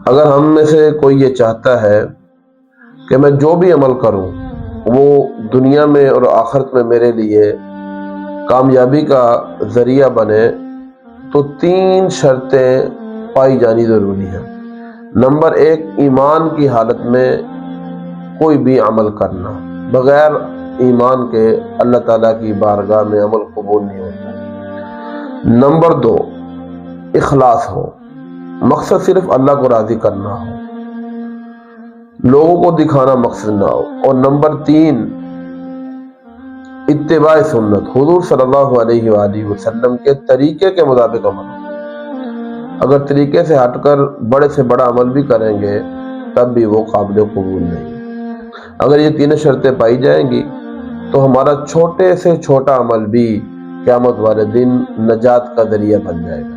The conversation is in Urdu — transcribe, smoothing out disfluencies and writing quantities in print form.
اگر ہم میں سے کوئی یہ چاہتا ہے کہ میں جو بھی عمل کروں وہ دنیا میں اور آخرت میں میرے لیے کامیابی کا ذریعہ بنے، تو 3 شرطیں پائی جانی ضروری ہیں۔ نمبر 1، ایمان کی حالت میں کوئی بھی عمل کرنا، بغیر ایمان کے اللہ تعالیٰ کی بارگاہ میں عمل قبول نہیں ہوتا۔ نمبر 2، اخلاص ہو، مقصد صرف اللہ کو راضی کرنا ہو، لوگوں کو دکھانا مقصد نہ ہو۔ اور نمبر 3، اتباع سنت، حضور صلی اللہ علیہ وآلہ وسلم کے طریقے کے مطابق عمل ہو۔ اگر طریقے سے ہٹ کر بڑے سے بڑا عمل بھی کریں گے تب بھی وہ قابل قبول نہیں۔ اگر یہ 3 شرطیں پائی جائیں گی تو ہمارا چھوٹے سے چھوٹا عمل بھی قیامت والے دن نجات کا ذریعہ بن جائے گا۔